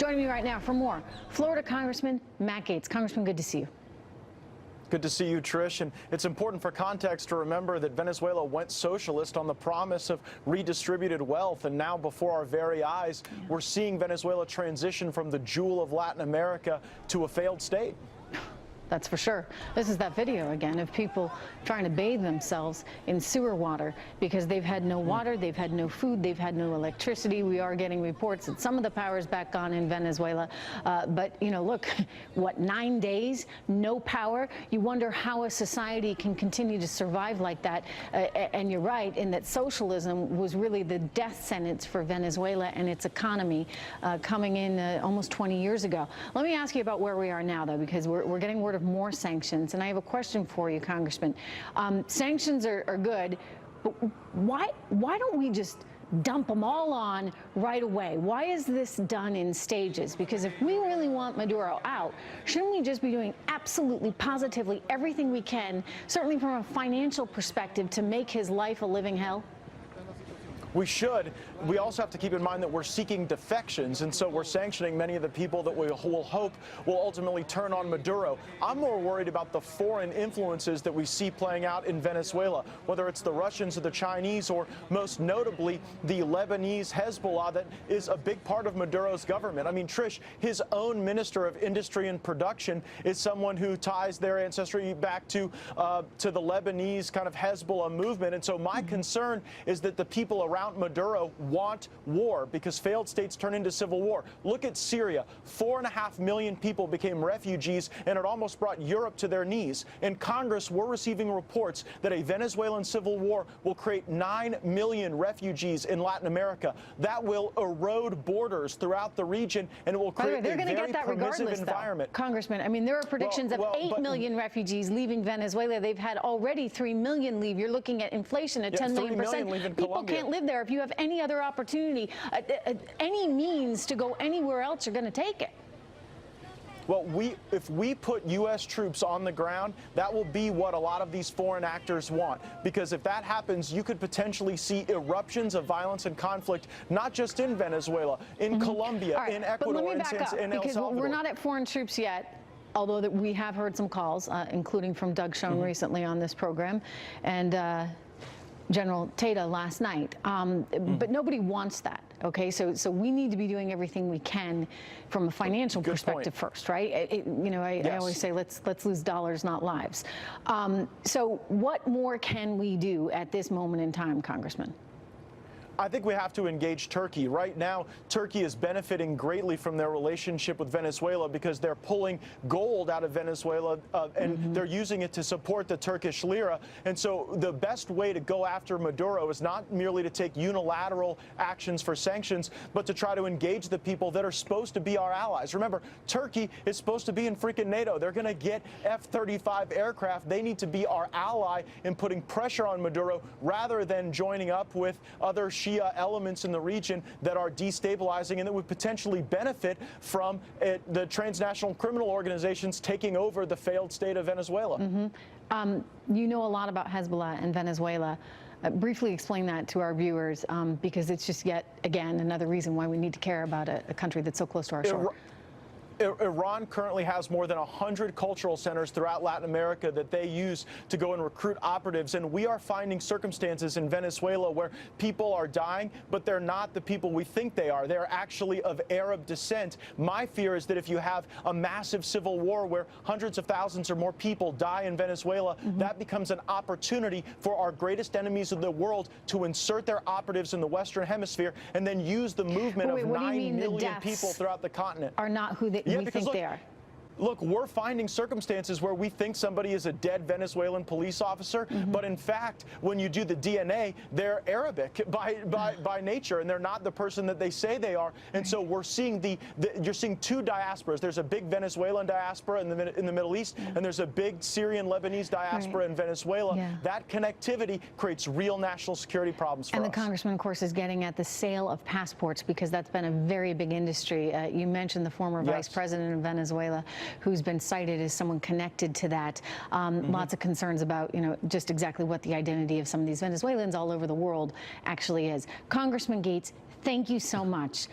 Joining me right now for more, Florida Congressman Matt Gaetz. Congressman, good to see you. Good to see you, Trish. And it's important for context to remember that Venezuela went socialist on the promise of redistributed wealth. And now, before our very eyes, we're seeing Venezuela transition from the jewel of Latin America to a failed state. That's for sure. This is that video again of people trying to bathe themselves in sewer water because they've had no water, they've had no food, they've had no electricity. We are getting reports that some of the power is back on in Venezuela. But, you know, look, what, 9 days, no power? You wonder how a society can continue to survive like that. And you're right in that socialism was really the death sentence for Venezuela and its economy coming in almost 20 years ago. Let me ask you about where we are now, though, because we're getting word of more sanctions, and I have a question for you, Congressman. Sanctions are good, but why don't we just dump them all on right away? Why is this done in stages? Because if we really want Maduro out, shouldn't we just be doing absolutely, positively everything we can, certainly from a financial perspective, to make his life a living hell? We should. We also have to keep in mind that we're seeking defections, and so we're sanctioning many of the people that we will hope will ultimately turn on Maduro. I'm more worried about the foreign influences that we see playing out in Venezuela, whether it's the Russians or the Chinese, or most notably the Lebanese Hezbollah that is a big part of Maduro's government. I mean, Trish, his own Minister of Industry and Production is someone who ties their ancestry back to the Lebanese kind of Hezbollah movement, and so my concern is that the people around Maduro want war because failed states turn into civil war. Look at Syria. 4.5 million people became refugees, and it almost brought Europe to their knees. In Congress, we're receiving reports that a Venezuelan civil war will create 9 million refugees in Latin America. That will erode borders throughout the region, and it will create a very permissive environment. Congressman, I mean, there are predictions of 8 million refugees leaving Venezuela. They've had already 3 million leave. You're looking at inflation at 10 million %. People can't live there. If you have any other opportunity, any means to go anywhere else, you're going to take it. Well, if we put U.S. troops on the ground, that will be what a lot of these foreign actors want. Because if that happens, you could potentially see eruptions of violence and conflict, not just in Venezuela, in Colombia, in Ecuador, in El Salvador. We're not at foreign troops yet, although that we have heard some calls, including from Doug Schoen recently on this program, and General Tata last night, but nobody wants that. Okay, so we need to be doing everything we can from a financial perspective first, right? I always say let's lose dollars, not lives. So what more can we do at this moment in time, Congressman? I think we have to engage Turkey. Right now, Turkey is benefiting greatly from their relationship with Venezuela because they're pulling gold out of Venezuela and they're using it to support the Turkish lira. And so the best way to go after Maduro is not merely to take unilateral actions for sanctions, but to try to engage the people that are supposed to be our allies. Remember, Turkey is supposed to be in freaking NATO. They're going to get F-35 aircraft. They need to be our ally in putting pressure on Maduro rather than joining up with other Shia elements in the region that are destabilizing and that would potentially benefit from the transnational criminal organizations taking over the failed state of Venezuela. You know a lot about Hezbollah and Venezuela. Briefly explain that to our viewers because it's just yet again another reason why we need to care about a country that's so close to our shore. Iran currently has more than 100 cultural centers throughout Latin America that they use to go and recruit operatives. And we are finding circumstances in Venezuela where people are dying, but they're not the people we think they are. They're actually of Arab descent. My fear is that if you have a massive civil war where hundreds of thousands or more people die in Venezuela, that becomes an opportunity for our greatest enemies in the world to insert their operatives in the Western Hemisphere and then use the movement of 9 million people throughout the continent. Are not who they we think they are. Look, we're finding circumstances where we think somebody is a dead Venezuelan police officer, but in fact, when you do the DNA, they're Arabic by nature, and they're not the person that they say they are. And so we're seeing you're seeing two diasporas. There's a big Venezuelan diaspora in the Middle East, and there's a big Syrian Lebanese diaspora in Venezuela. That connectivity creates real national security problems for us. And the congressman, of course, is getting at the sale of passports because that's been a very big industry. You mentioned the former vice president of Venezuela, who's been cited as someone connected to that. Lots of concerns about, just exactly what the identity of some of these Venezuelans all over the world actually is. Congressman Gaetz, thank you so much.